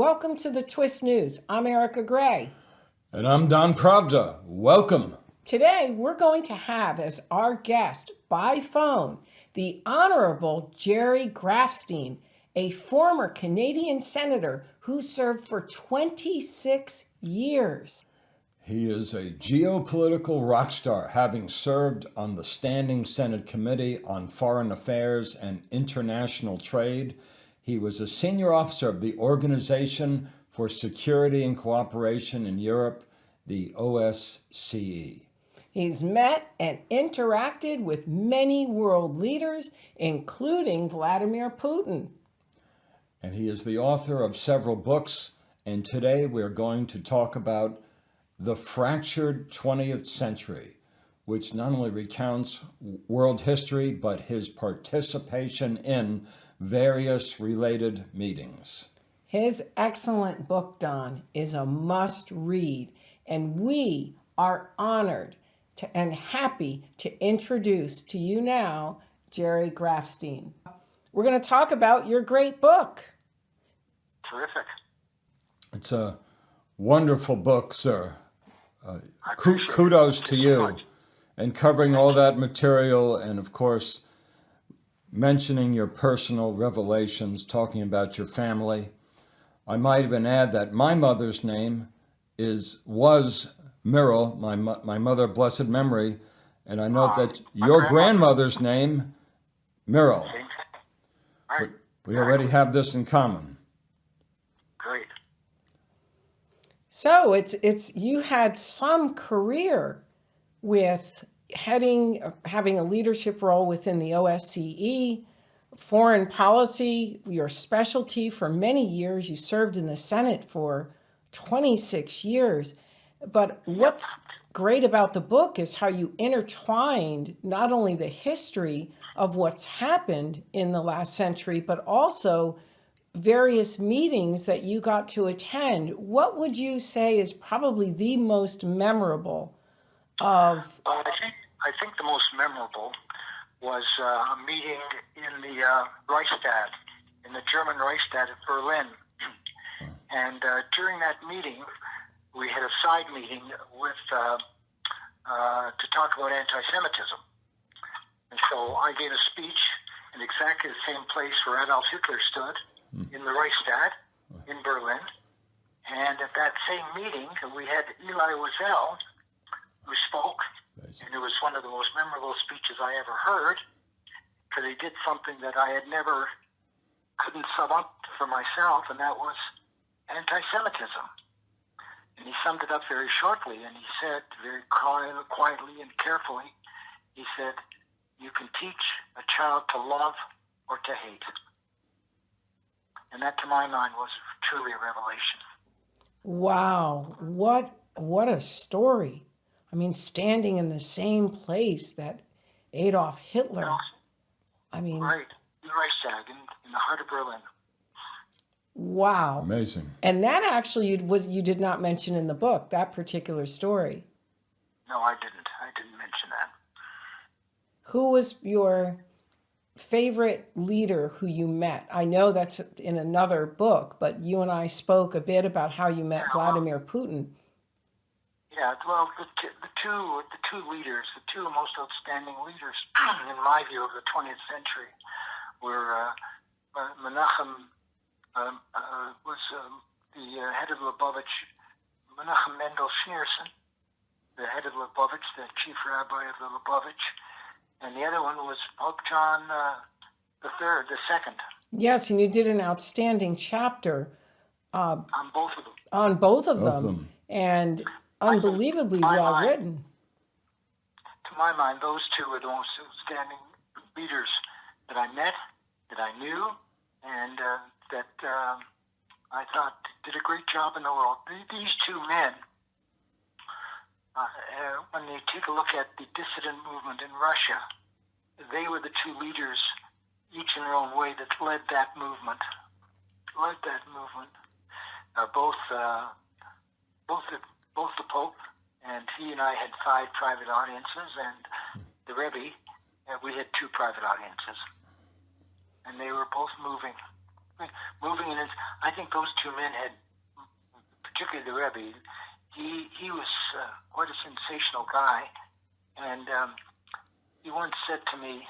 Welcome to the Twist News. I'm Erika Grey. And I'm Don Pravda. Welcome. Today, we're going to have as our guest by phone the Honorable Jerry Grafstein, a former Canadian senator who served for 26 years. He is a geopolitical rock star, having served on the Standing Senate Committee on Foreign Affairs and International Trade. He was a senior officer of the Organization for Security and Cooperation in Europe, the OSCE. He's met and interacted with many world leaders, including Vladimir Putin. And he is the author of several books. And today we're going to talk about The Fractured 20th Century, which not only recounts world history, but his participation in various related meetings. His excellent book, Don, is a must-read, and we are honored and happy to introduce to you now Jerry Grafstein. We're going to talk about your great book. Terrific. It's a wonderful book, sir. Kudos to you, and covering all that material, and of course mentioning your personal revelations, talking about your family. I might even add that my mother's name was Myrrell, my mother, blessed memory, and I know that your grandmother's name, Myrrell. Right. We already have this in common. Great. So it's you had some career with having a leadership role within the OSCE, foreign policy, your specialty for many years. You served in the Senate for 26 years. But what's great about the book is how you intertwined not only the history of what's happened in the last century, but also various meetings that you got to attend. What would you say is probably the most memorable of? I think the most memorable was a meeting in the Reichstag, in the German Reichstag at Berlin. And during that meeting, we had a side meeting with to talk about anti-Semitism. And so I gave a speech in exactly the same place where Adolf Hitler stood, in the Reichstag in Berlin. And at that same meeting, we had Elie Wiesel, who spoke, and it was one of the most memorable speeches I ever heard, because he did something that I couldn't sum up for myself, and that was anti-Semitism. And he summed it up very shortly, and he said very quietly and carefully, he said, "You can teach a child to love or to hate." And that, to my mind, was truly a revelation. Wow, what a story. I mean, standing in the same place that Adolf Hitler, I mean... Right, in the Reichstag, in the heart of Berlin. Wow. Amazing. And that actually you did not mention in the book, that particular story. No, I didn't. I didn't mention that. Who was your favorite leader who you met? I know that's in another book, but you and I spoke a bit about how you met Vladimir Putin. Yeah, well, the two leaders, the two most outstanding leaders, in my view, of the 20th century were Menachem was the head of Lubavitch, Menachem Mendel Schneerson, the head of Lubavitch, the chief rabbi of the Lubavitch, and the other one was Pope John the second. Yes, and you did an outstanding chapter on both of them. On both of them. And unbelievably well written. To my mind, those two were the most outstanding leaders that I met, that I knew, and that I thought did a great job in the world. These two men, when you take a look at the dissident movement in Russia, they were the two leaders, each in their own way, that led that movement. Both the Pope, and he and I had 5 private audiences, and the Rebbe, we had 2 private audiences. And they were both moving. moving in. I think those two men had, particularly the Rebbe, he was quite a sensational guy, and he once said to me,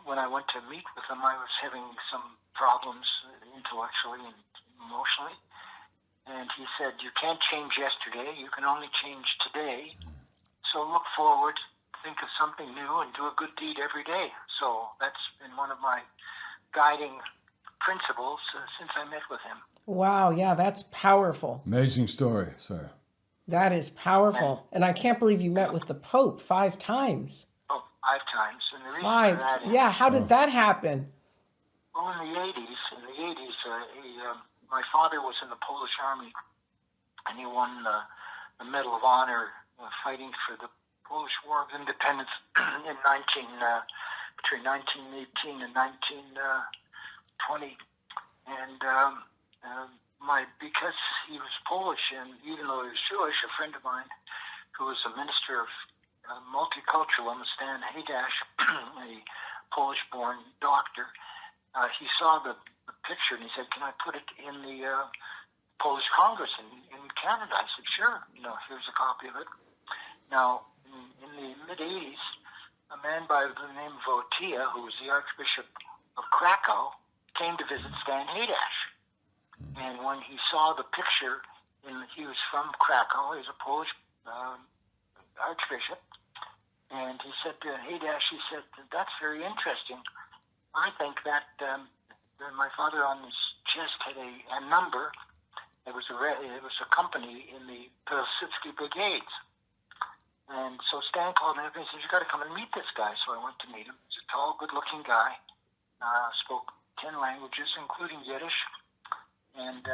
when I went to meet with him, I was having some problems intellectually and emotionally, and he said, "You can't change yesterday, you can only change today, so look forward, think of something new, and do a good deed every day." So that's been one of my guiding principles since I met with him. Wow, yeah, that's powerful. Amazing story, sir. That is powerful. And I can't believe you met with the Pope 5 times. Oh, 5 times. And the reason for 5. that is, Yeah, how did that happen? well, in the 80s, my father was in the Polish Army, and he won the Medal of Honor fighting for the Polish War of Independence in between 1918 and 1920. And because he was Polish, and even though he was Jewish, a friend of mine who was a minister of multiculturalism, Stan Haydash, a Polish-born doctor, he saw the picture and he said, "Can I put it in the Polish Congress in Canada?" I said, "Sure. Here's a copy of it." Now, in the mid-'80s, a man by the name of Wojtyła, who was the Archbishop of Krakow, came to visit Stan Haydash. And when he saw the picture, he was from Krakow, he was a Polish Archbishop, and he said to Haydash, he said, "That's very interesting. I think that my father on his chest had a number. It was a company in the Pilsudski Brigades." And so Stan called me up and he said, "You got to come and meet this guy." So I went to meet him. He's a tall, good-looking guy. Spoke 10 languages, including Yiddish. And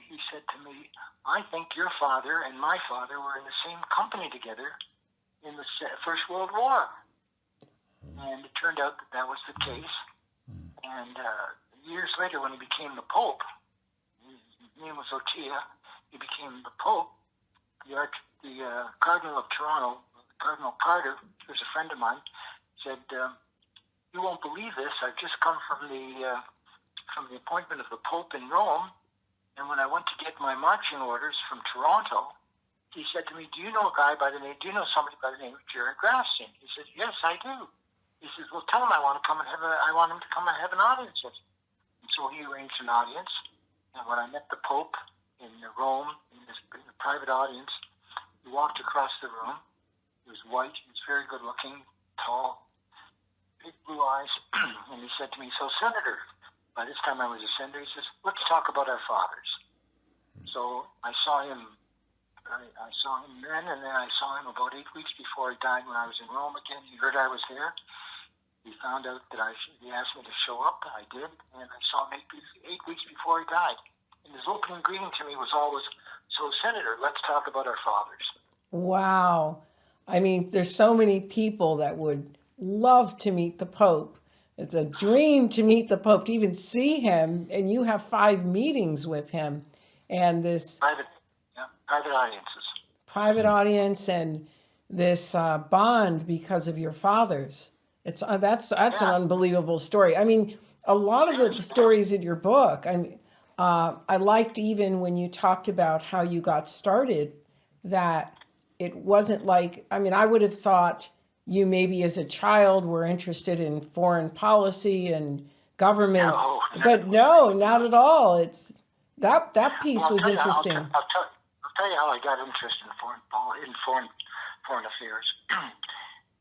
he said to me, "I think your father and my father were in the same company together in the First World War." And it turned out that was the case. And years later, when he became the Pope, his name was Wojtyła, he became the Pope. The Cardinal of Toronto, Cardinal Carter, who's a friend of mine, said, "You won't believe this. I've just come from the appointment of the Pope in Rome, and when I went to get my marching orders from Toronto, he said to me, do you know somebody by the name of Jerry Grafstein?" He said, "Yes, I do." He says, "Well, tell him I want him to come and have an audience with him." And so he arranged an audience, and when I met the Pope in Rome, in a private audience, he walked across the room. He was white, he was very good looking, tall, big blue eyes, and he said to me, "So, Senator," by this time I was a senator, he says, "Let's talk about our fathers." So I saw him then, and then I saw him about 8 weeks before he died when I was in Rome again. He heard I was there. He found out that he asked me to show up. I did, and I saw him 8 weeks before he died. And his opening greeting to me was always, "So, Senator, let's talk about our fathers." Wow. I mean, there's so many people that would love to meet the Pope. It's a dream to meet the Pope, to even see him, and you have 5 meetings with him, and this Private audiences. private audience and this bond because of your fathers. That's an unbelievable story. I mean, a lot of the stories in your book. I liked even when you talked about how you got started, that it wasn't like. I mean, I would have thought you maybe as a child were interested in foreign policy and government, No. but no, not at all. It's that piece Well, was interesting. I'll tell you how I got interested in foreign affairs.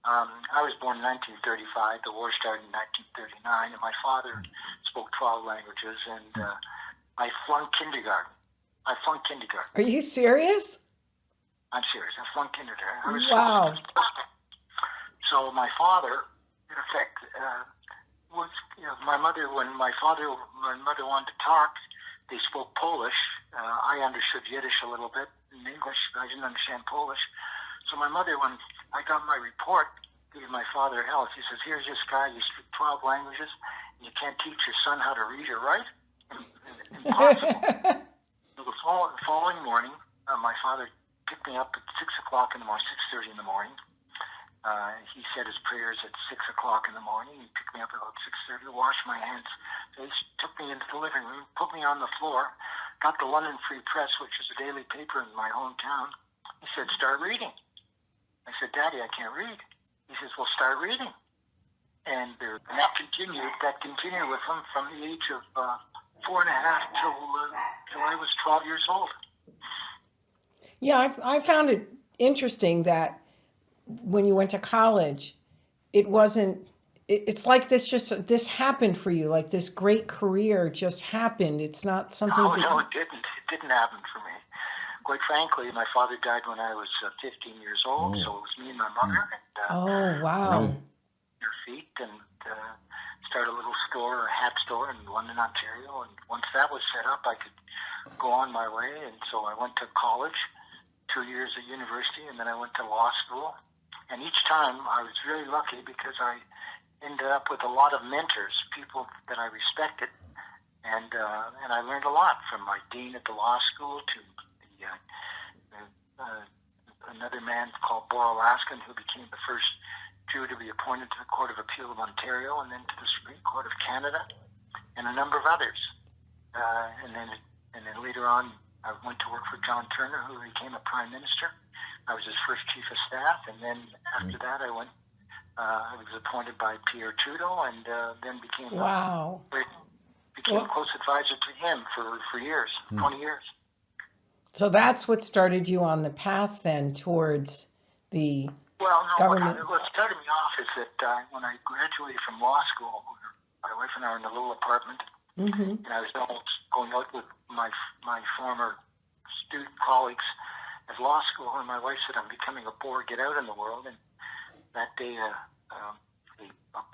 I was born in 1935. The war started in 1939, and my father spoke 12 languages, and I flunked kindergarten. Are you serious? I'm serious. I flunked kindergarten. Wow. So my father, in effect, was my mother. When my mother wanted to talk, they spoke Polish. I understood Yiddish a little bit. In English, I didn't understand Polish. So my mother, when I got my report, gave my father hell. She says, "Here's this guy. You speak 12 languages, and you can't teach your son how to read or write." Impossible. So the following morning, my father picked me up at 6 o'clock in the morning, 6:30 in the morning, He said his prayers at 6 o'clock in the morning. He picked me up about 6:30, washed my hands, face, took me into the living room, put me on the floor, got the London Free Press, which is a daily paper in my hometown. He said, start reading. I said, Daddy, I can't read. He says, well, start reading. And that continued with him from the age of 4.5 till I was 12 years old. Yeah, I found it interesting that when you went to college, it wasn't, it's like this happened for you, like this great career just happened. It's not something No, that no, it didn't. It didn't happen for me. Quite frankly, my father died when I was 15 years old, so it was me and my mother. And, oh, wow. their feet and start a little store, a hat store in London, Ontario. And once that was set up, I could go on my way. And so I went to college, 2 years at university, and then I went to law school. And each time I was very lucky because I ended up with a lot of mentors, people that I respected. And I learned a lot from my dean at the law school to another man called Boral Laskin, who became the first Jew to be appointed to the Court of Appeal of Ontario and then to the Supreme Court of Canada, and a number of others. And then later on, I went to work for John Turner, who became a prime minister. I was his first chief of staff, and then after that, I was appointed by Pierre Trudeau, and then became wow. a close advisor to him for years, 20 years. So that's what started you on the path then towards the government. What started me off is that when I graduated from law school, my wife and I were in a little apartment, and I was almost going out with my former student colleagues at law school, and my wife said, I'm becoming a bore, get out in the world. And that day a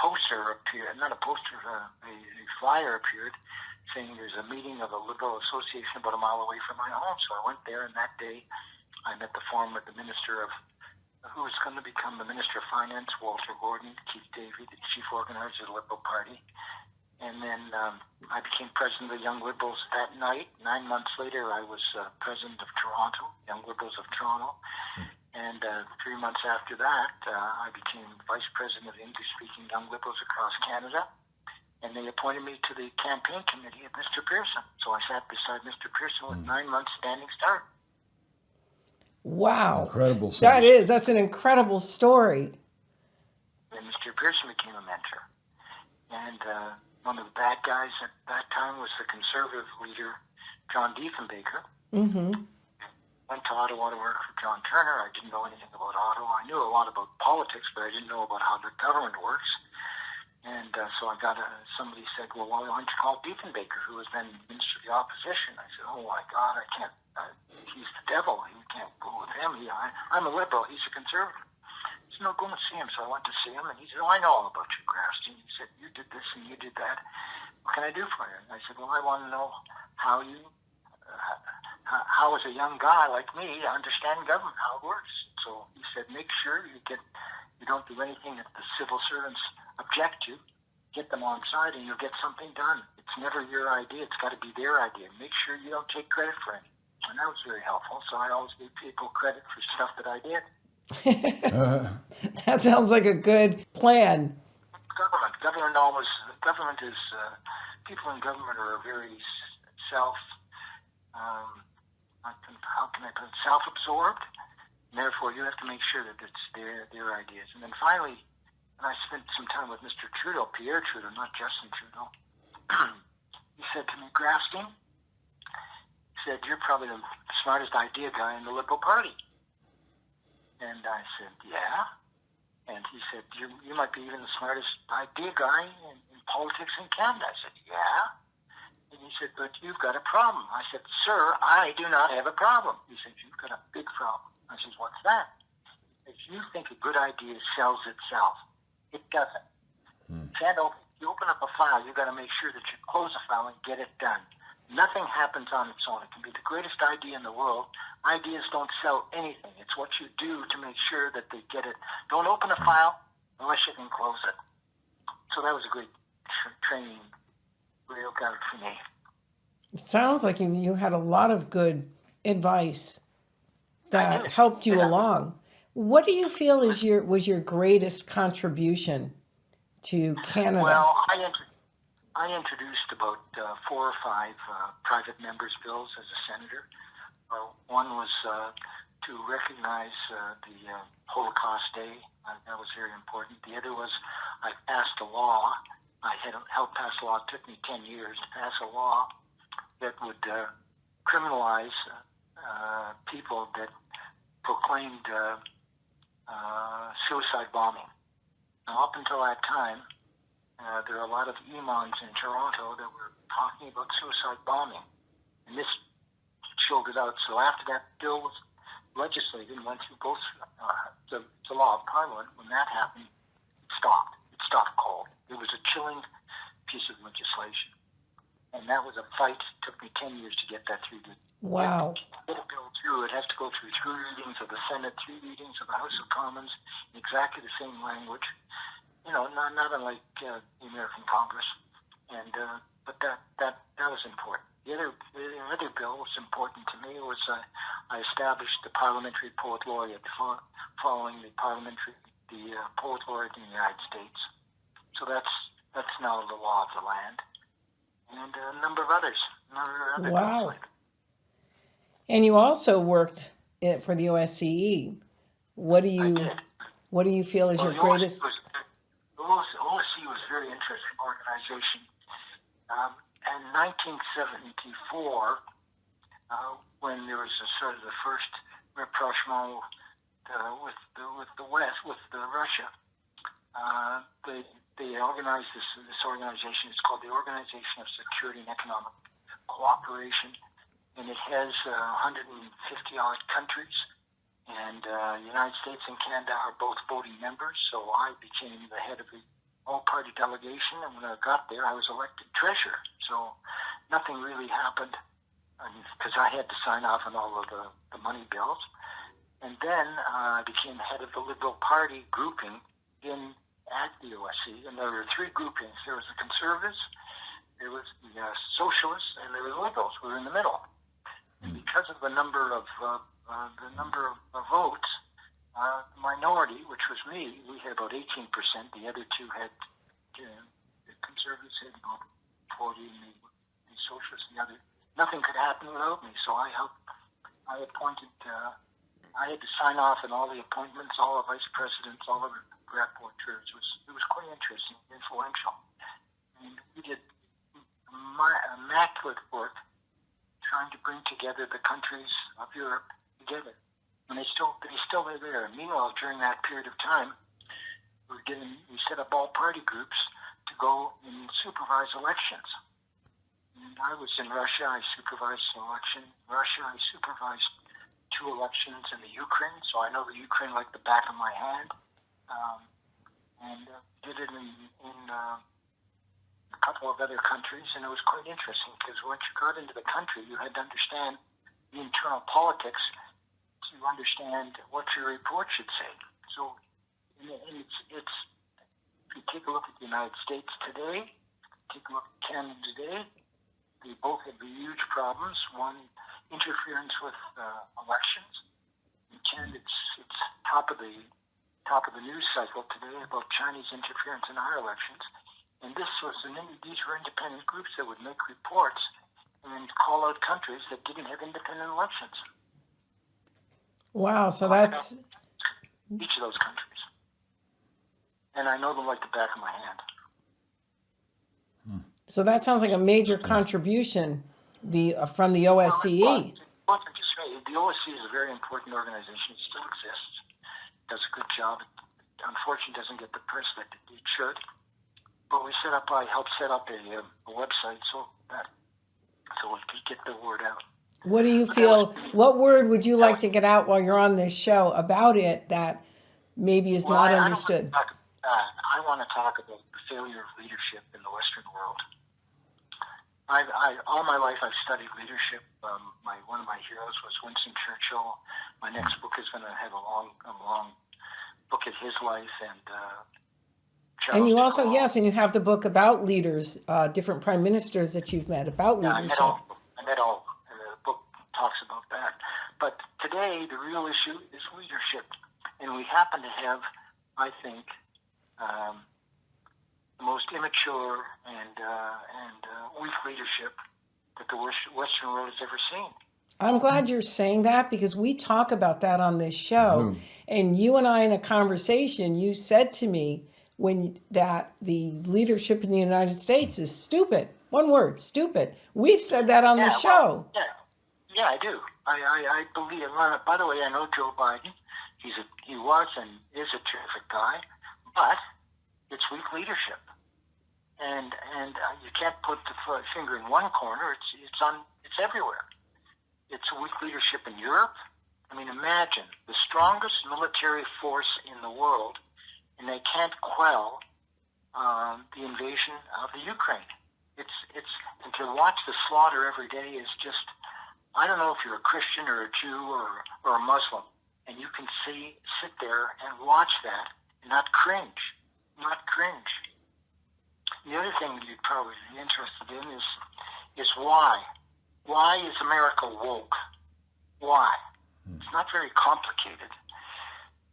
poster appeared, not a poster, a flyer appeared saying there's a meeting of a Liberal association about a mile away from my home. So I went there, and that day I met the former minister of, who was going to become the Minister of Finance, Walter Gordon, Keith Davey, the chief organizer of the Liberal Party. And then I became president of the Young Liberals that night. 9 months later, I was president of Toronto, Young Liberals of Toronto. And 3 months after that, I became vice president of the English-speaking Young Liberals across Canada. And they appointed me to the campaign committee of Mr. Pearson. So I sat beside Mr. Pearson with 9 months standing start. Wow. Incredible. That's an incredible story. And Mr. Pearson became a mentor. And one of the bad guys at that time was the conservative leader, John Diefenbaker. Went to Ottawa to work for John Turner. I didn't know anything about Ottawa. I knew a lot about politics, but I didn't know about how the government works. And so I got somebody said, well, why don't you call Diefenbaker, who was then Minister of the Opposition? I said, oh my God, I can't. He's the devil. You can't go with him. I'm a liberal. He's a conservative. I said, no, go and see him. So I went to see him, and he said, oh, I know all about you, Grafstein. He said, you did this and you did that. What can I do for you? And I said, well, I want to know how you, how as a young guy like me, understand government, how it works. So he said, make sure you don't do anything that the civil servants object to. Get them on side and you'll get something done. It's never your idea. It's got to be their idea. Make sure you don't take credit for anything. And that was very helpful. So I always gave people credit for stuff that I did. That sounds like a good plan. Government is, people in government are very self-absorbed. And therefore, you have to make sure that it's their ideas. And then finally, when I spent some time with Mr. Trudeau, Pierre Trudeau, not Justin Trudeau, he said to me, Grafstein, he said, you're probably the smartest idea guy in the Liberal Party. And I said, yeah. And he said, you might be even the smartest idea guy in politics in Canada. I said, yeah. And he said, but you've got a problem. I said, sir, I do not have a problem. He said, you've got a big problem. I said, what's that? If you think a good idea sells itself, it doesn't. You open up a file, you've got to make sure that you close the file and get it done. Nothing happens on its own. It can be the greatest idea in the world. Ideas don't sell anything. It's what you do to make sure that they get it. Don't open a file unless you can close it. So that was a great training real got for me. It sounds like you had a lot of good advice that helped you along. What do you feel was your greatest contribution to Canada? Well, I introduced about 4 or 5 private members' bills as a senator. One was to recognize the Holocaust Day. That was very important. The other was I passed a law. I had helped pass a law. It took me 10 years to pass a law that would criminalize people that proclaimed suicide bombing. Now, up until that time, there are a lot of imams in Toronto that were talking about suicide bombing, and this chilled it out. So after that bill was legislated and went through both the law of Parliament, when that happened, it stopped. It stopped cold. It was a chilling piece of legislation, and that was a fight. It took me 10 years to get that through. Wow. To get a bill through, it has to go through 3 readings of the Senate, 3 readings of the House of Commons, in exactly the same language. You know, not unlike the American Congress, and but that was important. The other bill was important to me was I established the Parliamentary Poet Laureate following the Poet Laureate in the United States. So that's now the law of the land, and a number of others. Wow. And you also worked for the OSCE. What do you feel is your greatest? The OSCE was a very interesting organization. In 1974, when there was sort of the first rapprochement with the West, with Russia, they organized this organization. It's called the Organization of Security and Economic Cooperation, and it has 150-odd countries. And the United States and Canada are both voting members, so I became the head of the all-party delegation, and when I got there, I was elected treasurer. So nothing really happened because I had to sign off on all of the money bills. And then I became head of the Liberal Party grouping at the OSCE, and there were 3 groupings. There was the Conservatives, there was the Socialists, and there were the Liberals. We were in the middle. And because of the number of votes, the minority, which was me, we had about 18%. The other 2 had, the Conservatives had about 40, and the Socialists the other. Nothing could happen without me, so I appointed, I had to sign off on all the appointments, all the vice presidents, all of the rapporteurs. It was quite interesting, influential. And we did immaculate work trying to bring together the countries of Europe together. And they still are there. Meanwhile, during that period of time, we set up all party groups to go and supervise elections. And I was in Russia. I supervised an election. In Russia, I supervised 2 elections in the Ukraine, so I know the Ukraine like the back of my hand. And did it in a couple of other countries, and it was quite interesting because once you got into the country, you had to understand the internal politics to understand what your report should say. So, and it's if you take a look at the United States today, take a look at Canada today, they both have huge problems. One, interference with elections. In Canada, it's top of the news cycle today about Chinese interference in our elections. And these were independent groups that would make reports and call out countries that didn't have independent elections. Wow, so that's each of those countries. And I know them like the back of my hand. So that sounds like a major contribution from the OSCE. Well, just say, the OSCE is a very important organization. It still exists. It does a good job. It unfortunately doesn't get the press that it should. But I helped set up a website so we could get the word out. What do you feel, what word would you like to get out while you're on this show about it that maybe is not understood? I want to talk about the failure of leadership in the Western world. All my life I've studied leadership. One of my heroes was Winston Churchill. My next book is going to have a long look at his life and And you also, yes, and you have the book about leaders, different prime ministers that you've met about leadership. I met all. The book talks about that. But today, the real issue is leadership. And we happen to have, I think, the most immature and weak leadership that the Western world has ever seen. I'm glad you're saying that because we talk about that on this show. And you and I in a conversation, you said to me that the leadership in the United States is stupid. One word, stupid. We've said that on the show. Well, yeah, I do. I believe. By the way, I know Joe Biden. He was and is a terrific guy, but it's weak leadership, and you can't put the finger in one corner. It's everywhere. It's weak leadership in Europe. I mean, imagine the strongest military force in the world, and they can't quell the invasion of the Ukraine. And to watch the slaughter every day is just, I don't know if you're a Christian or a Jew or a Muslim, and you can sit there and watch that and not cringe. The other thing you'd probably be interested in is why. Why is America woke? Why? It's not very complicated.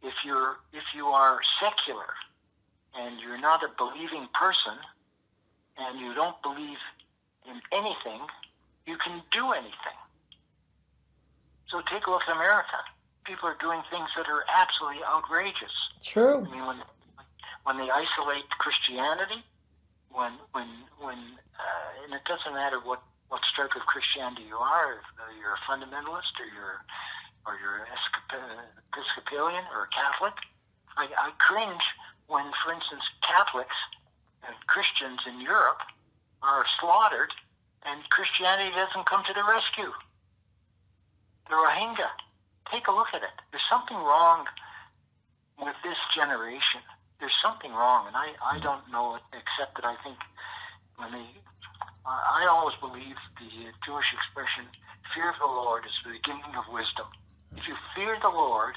If you are secular and you're not a believing person and you don't believe in anything, you can do anything. So take a look at America. People are doing things that are absolutely outrageous. True. I mean, when they isolate Christianity, and it doesn't matter what stripe of Christianity you are, if you're a fundamentalist or you're Episcopalian or a Catholic. I cringe when, for instance, Catholics and Christians in Europe are slaughtered and Christianity doesn't come to the rescue. The Rohingya. Take a look at it. There's something wrong with this generation. There's something wrong, and I don't know it, except that I think I always believe the Jewish expression, fear of the Lord is the beginning of wisdom. If you fear the Lord,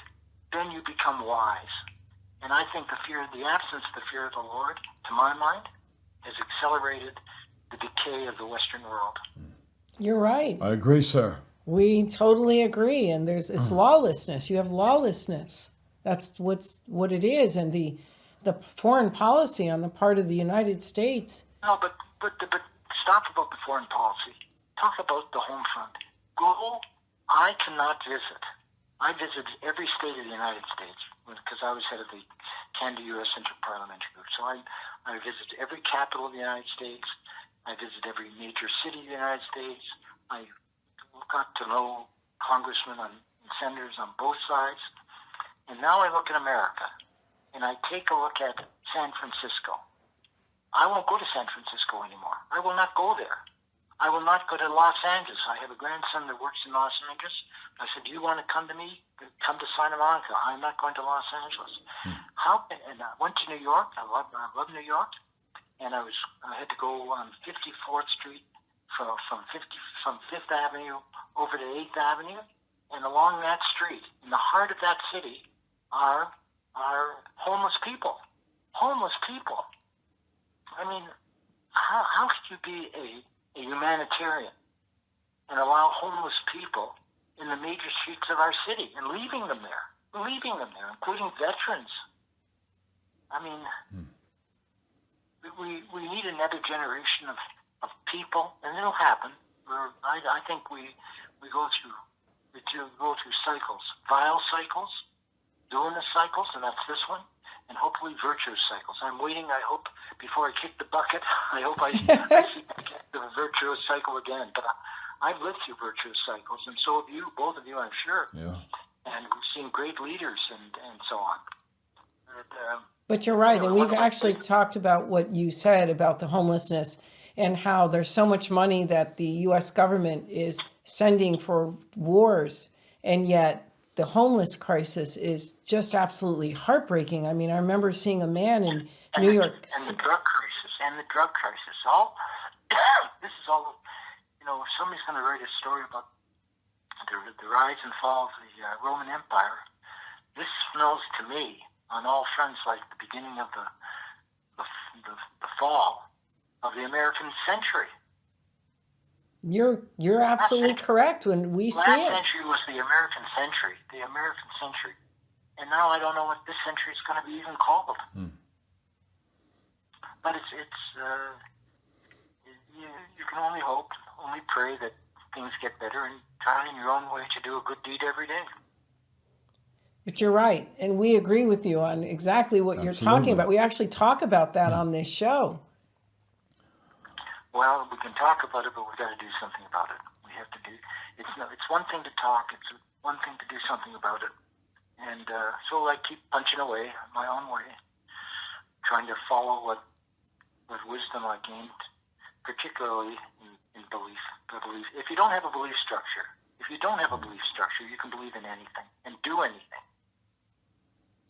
then you become wise. And I think the absence of the fear of the Lord, to my mind, has accelerated the decay of the Western world. You're right. I agree, sir. We totally agree. And it's lawlessness. You have lawlessness. That's what it is. And the foreign policy on the part of the United States. No, but stop about the foreign policy. Talk about the home front. I cannot visit. I visited every state of the United States because I was head of the Canada U.S. Interparliamentary Group. So I visited every capital of the United States. I visited every major city of the United States. I got to know congressmen and senators on both sides. And now I look at America, and I take a look at San Francisco. I won't go to San Francisco anymore. I will not go there. I will not go to Los Angeles. I have a grandson that works in Los Angeles. I said, do you want to come to me? Come to Santa Monica. I'm not going to Los Angeles. And I went to New York. I love New York. And I had to go on 54th Street from Fifth Avenue over to 8th Avenue. And along that street, in the heart of that city, are homeless people. Homeless people. I mean, how could you be a humanitarian and allow homeless people in the major streets of our city and leaving them there, including veterans? I mean, we need another generation of people, and it'll happen. I think we go through cycles, vile cycles, villainous cycles, and that's this one. And hopefully virtuous cycles. I'm waiting, I hope, before I kick the bucket, I hope I see the virtuous cycle again. But I've lived through virtuous cycles, and so have you, both of you, I'm sure. Yeah. And we've seen great leaders and so on. But you're right, and we've actually talked about what you said about the homelessness and how there's so much money that the U.S. government is sending for wars, and yet the homeless crisis is just absolutely heartbreaking. I mean, I remember seeing a man in New York. And the drug crisis. This is all, if somebody's going to write a story about the rise and fall of the Roman Empire, this smells to me on all fronts like the beginning of the fall of the American century. You're absolutely correct when we see it. Last century was the American century. And now I don't know what this century is going to be even called. But you can only hope, only pray that things get better and try in your own way to do a good deed every day. But you're right, and we agree with you on exactly what you're talking Absolutely. about. We actually talk about that on this show. Well, we can talk about it, but we've got to do something about it. We have to do. It's one thing to talk. It's one thing to do something about it. And so I keep punching away my own way, trying to follow what wisdom I gained, particularly in belief. If you don't have a belief structure, you can believe in anything and do anything.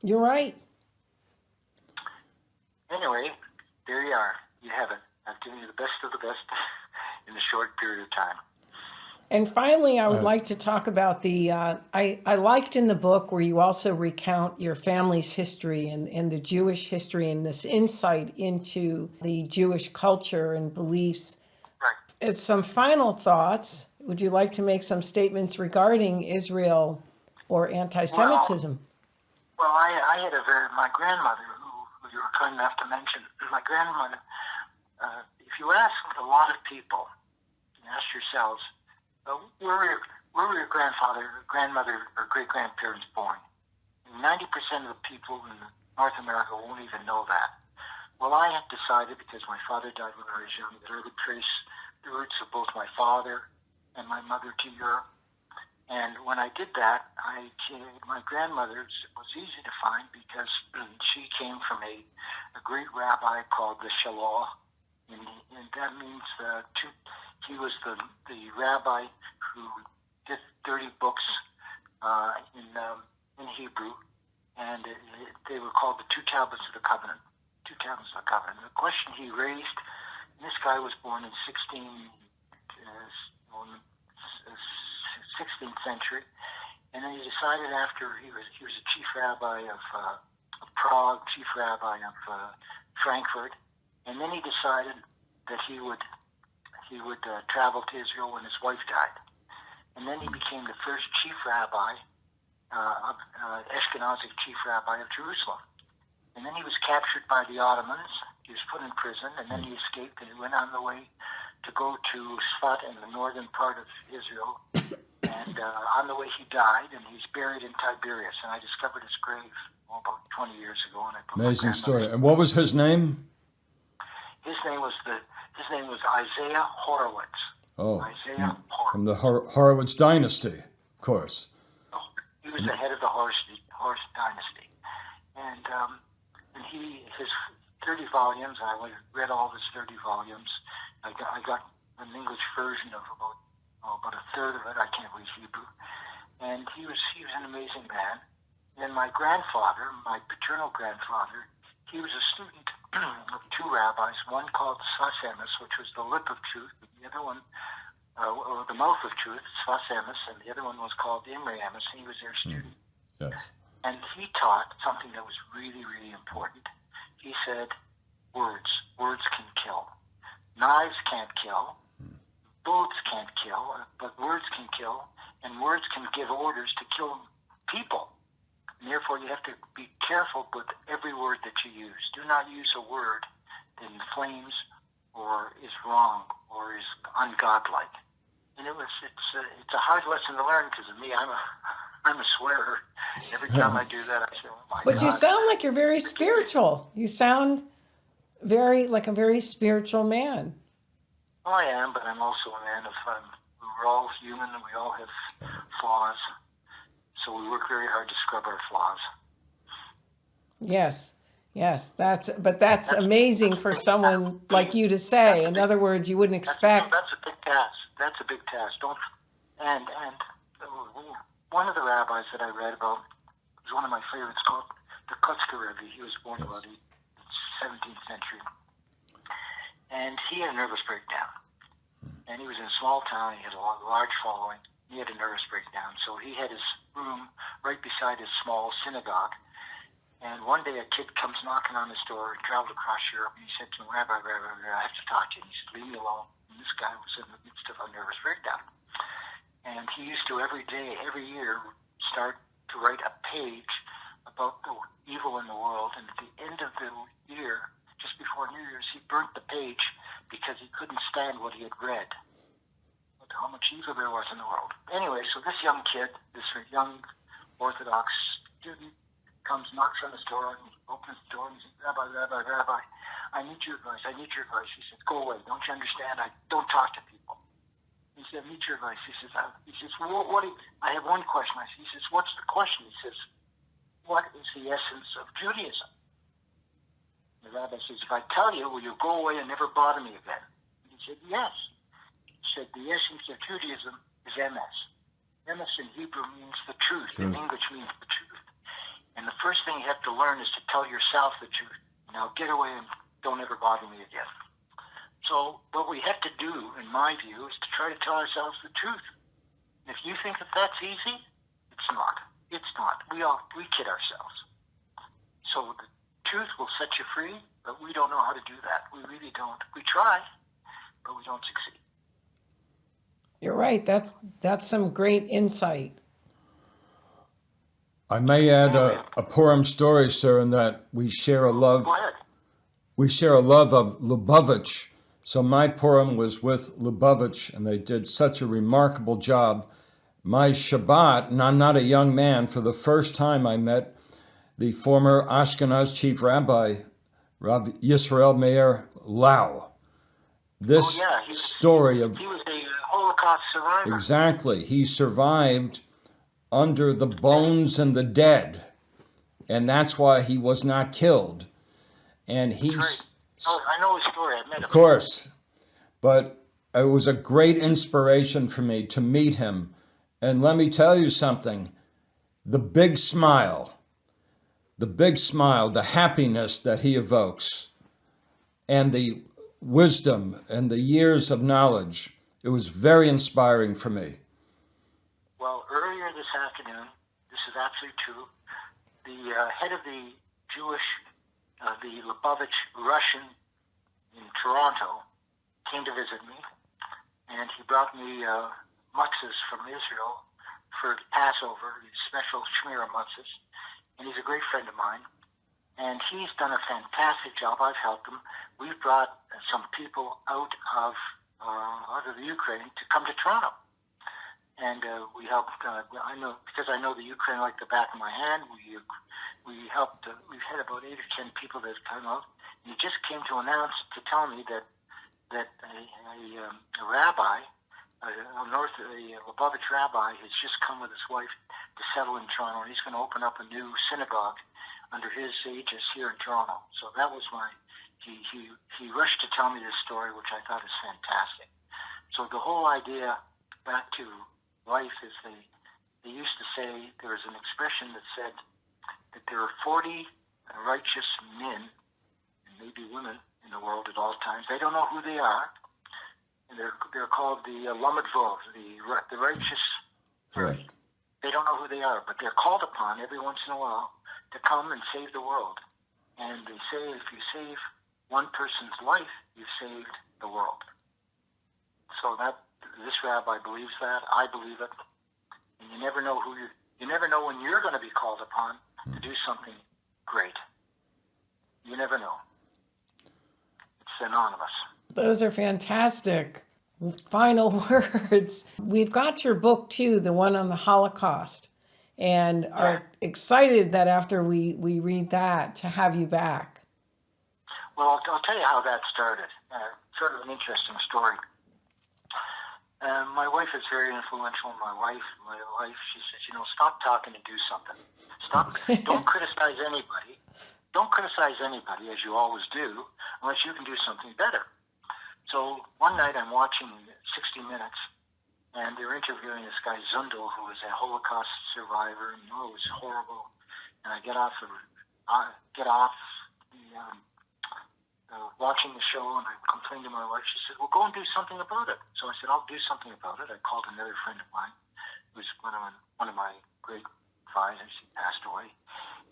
You're right. Anyway, there you are. You have it. I've given you the best of the best in a short period of time. And finally, I would like to talk about I liked in the book where you also recount your family's history and the Jewish history and this insight into the Jewish culture and beliefs. Right. As some final thoughts, would you like to make some statements regarding Israel or anti-Semitism? Well, I had my grandmother, who you were kind enough to mention. My grandmother, if you ask a lot of people, you ask yourselves, where were your grandmother, or great-grandparents born? 90% of the people in North America won't even know that. Well, I had decided, because my father died when I was young, that I would trace the roots of both my father and my mother to Europe. And when I did that, my grandmother was easy to find because she came from a great rabbi called the Shalom, and that means he was the rabbi who did 30 books in Hebrew, and they were called the Two Tablets of the Covenant. Two Tablets of the Covenant. The question he raised, and this guy was born in 16th century, and then he decided after he was a chief rabbi of Prague, chief rabbi of Frankfurt, and then he decided that he would travel to Israel when his wife died, and then he became the first chief rabbi, Ashkenazi chief rabbi of Jerusalem, and then he was captured by the Ottomans. He was put in prison, and then he escaped, and he went on the way to go to Sfat in the northern part of Israel. And on the way he died, and he's buried in Tiberias. And I discovered his grave about 20 years ago. And I put Amazing story. And what was his name? His name was Isaiah Horowitz. Oh, Isaiah Horowitz. From the Horowitz dynasty, of course. He was the head of the Horus dynasty, and his 30 volumes. I read all of his 30 volumes. I got an English version of about a third of it. I can't read Hebrew. And he was an amazing man. And my grandfather, my paternal grandfather, he was a student of two rabbis, one called Sfas Emes, which was the lip of truth, and the other one, or the mouth of truth, Sfas Emes, and the other one was called Imre Emes, and he was their student. Yes. And he taught something that was really, really important. He said, words can kill. Knives can't kill. Bullets can't kill, but words can kill, and words can give orders to kill people. And therefore, you have to be careful with every word that you use. Do not use a word that inflames or is wrong or is ungodlike. And it's a hard lesson to learn because of me. I'm a swearer. Every time I do that, I say, "Oh my God." But you sound like you're very spiritual. You sound like a very spiritual man. Well, I am, but I'm also a man of fun. We're all human and we all have flaws. So we work very hard to scrub our flaws. Yes. That's amazing for someone like you to say. In other words, you wouldn't expect. That's a big task. And one of the rabbis that I read about was one of my favorites called the Kotzker Rebbe. He was born about the 17th century. And he had a nervous breakdown. And he was in a small town. He had a large following. He had a nervous breakdown. So he had his room right beside his small synagogue. And one day a kid comes knocking on his door, traveled across Europe, and he said to him, Rabbi, I have to talk to you. And he said, leave me alone. And this guy was in the midst of a nervous breakdown. And he used to every year start to write a page about the evil in the world, and at the end of the year, just before New Year's, he burnt the page because he couldn't stand what he had read, how much evil there was in the world. Anyway, so this young kid, this young Orthodox student, comes, knocks on his door, and he opens the door, and he says, Rabbi, I need your advice. He says, go away. Don't you understand? I don't talk to people. He said, I need your advice. He says, well, I have one question. He says, what's the question? He says, what is the essence of Judaism? The rabbi says, if I tell you, will you go away and never bother me again? He said, yes. He said, the essence of Judaism is emes. Emes in Hebrew means the truth. In English means the truth. And the first thing you have to learn is to tell yourself the truth. Now get away and don't ever bother me again. So what we have to do, in my view, is to try to tell ourselves the truth. If you think that that's easy, it's not. It's not. We kid ourselves. So the truth will set you free, but we don't know how to do that. We really don't. We try, but we don't succeed. You're right. That's some great insight. I may add a Purim story, sir, in that we share a love. Go ahead. We share a love of Lubavitch. So my Purim was with Lubavitch, and they did such a remarkable job. My Shabbat, and I'm not a young man, for the first time I met the former Ashkenaz chief rabbi, Rav Yisrael Meir Lau. This story of... He was a Holocaust survivor. Exactly. He survived under the bones and the dead, and that's why he was not killed. And he's... Right. Oh, I know his story. I met him. Of course. But it was a great inspiration for me to meet him. And let me tell you something. The big smile, the happiness that he evokes, and the wisdom and the years of knowledge, it was very inspiring for me. Well, earlier this afternoon, this is absolutely true, the head of the Jewish, the Lubavitch Russian in Toronto came to visit me, and he brought me matzahs from Israel for Passover, these special Shmira matzahs, and he's a great friend of mine, and he's done a fantastic job. I've helped him. We've brought some people out of the Ukraine to come to Toronto. And we helped, I know the Ukraine like the back of my hand. We helped, we've had about 8 or 10 people that have come out. And he just came to announce, to tell me that a rabbi, a Lubavitch rabbi, has just come with his wife to settle in Toronto, and he's going to open up a new synagogue under his aegis here in Toronto. So that was he rushed to tell me this story, which I thought is fantastic. So the whole idea back to life is they used to say, there was an expression that said that there are 40 righteous men, and maybe women, in the world at all times. They don't know who they are, and they're called the Lamed Vov, the righteous. Right. They don't know who they are, but they're called upon every once in a while to come and save the world. And they say if you save one person's life, you've saved the world. So this rabbi believes that. I believe it. And you never know you never know when you're going to be called upon to do something great. You never know. It's anonymous. Those are fantastic. Final words. We've got your book too, the one on the Holocaust, and are excited that after we read that to have you back. Well, I'll tell you how that started. Sort of an interesting story. My wife is very influential. My wife, she says, stop talking and do something. Don't criticize anybody. Don't criticize anybody, as you always do, unless you can do something better. So one night I'm watching 60 Minutes, and they're interviewing this guy Zundel, who was a Holocaust survivor, and it was horrible. And I get off watching the show, and I complained to my wife. She said, well, go and do something about it. So I said, I'll do something about it. I called another friend of mine, who's one of my great advisors. He passed away.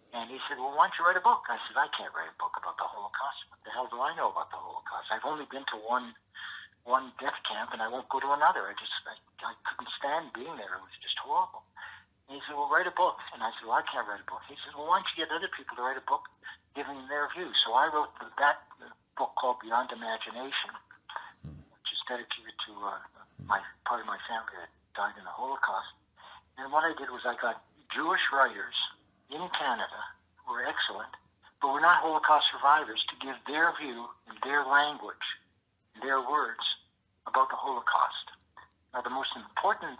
And he said, well, why don't you write a book? I said, I can't write a book about the Holocaust. What the hell do I know about the Holocaust? I've only been to one death camp, and I won't go to another. I couldn't stand being there. It was just horrible. And he said, well, write a book. And I said, well, I can't write a book. He said, well, why don't you get other people to write a book giving their views? So I wrote that book called Beyond Imagination, which is dedicated to part of my family that died in the Holocaust. And what I did was I got Jewish writers in Canada who were excellent, but were not Holocaust survivors, to give their view in their language, in their words, about the Holocaust. Now, the most important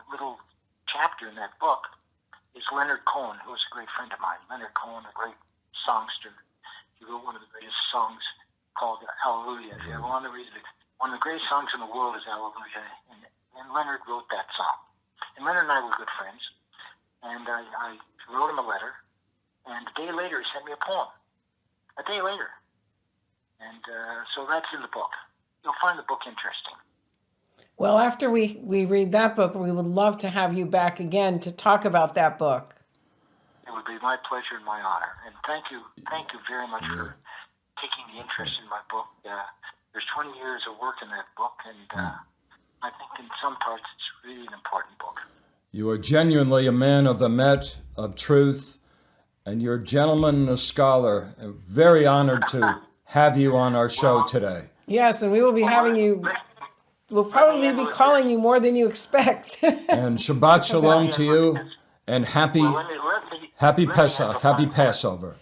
little chapter in that book is Leonard Cohen, who was a great friend of mine. Leonard Cohen, a great songster. He wrote one of the greatest songs called Hallelujah. If you ever want to read it, one of the greatest songs in the world is Hallelujah. And Leonard wrote that song. And Leonard and I were good friends. And I wrote him a letter. And a day later, he sent me a poem. A day later. And so that's in the book. You'll find the book interesting. Well, after we read that book, we would love to have you back again to talk about that book. It would be my pleasure and my honor. And thank you very much for taking the interest in my book. There's 20 years of work in that book, and I think in some parts it's really an important book. You are genuinely a man of the Met, of truth, and you're a gentleman and a scholar. I'm very honored to have you on our show today. Yes, and we will be having you. We'll probably be calling you more than you expect. And Shabbat Shalom to you, and happy Pesach, happy Passover.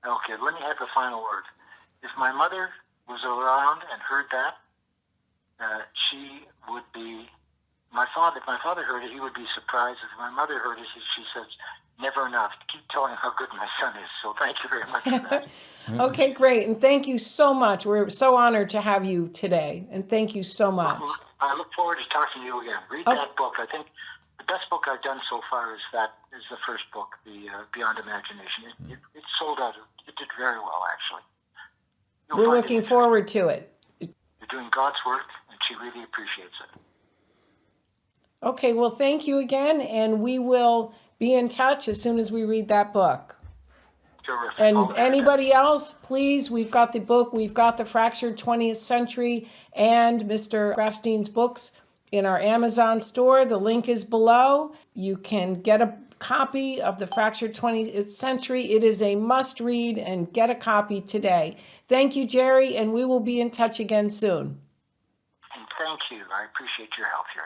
Okay, let me have the final word. If my mother was around and heard that, she would be. If my father heard it, he would be surprised. If my mother heard it, she says, never enough. Keep telling how good my son is. So thank you very much for that. Okay, great. And thank you so much. We're so honored to have you today. And thank you so much. I look forward to talking to you again. Read that book. I think the best book I've done so far is the first book, the Beyond Imagination. It sold out. It did very well, actually. We're looking forward to it. You're doing God's work, and she really appreciates it. Okay, well, thank you again, and we will be in touch as soon as we read that book. Terrific. And anybody else, please, we've got the book, we've got the Fractured 20th Century and Mr. Grafstein's books in our Amazon store. The link is below. You can get a copy of the Fractured 20th Century. It is a must-read, and get a copy today. Thank you, Jerry, and we will be in touch again soon. And thank you. I appreciate your help here.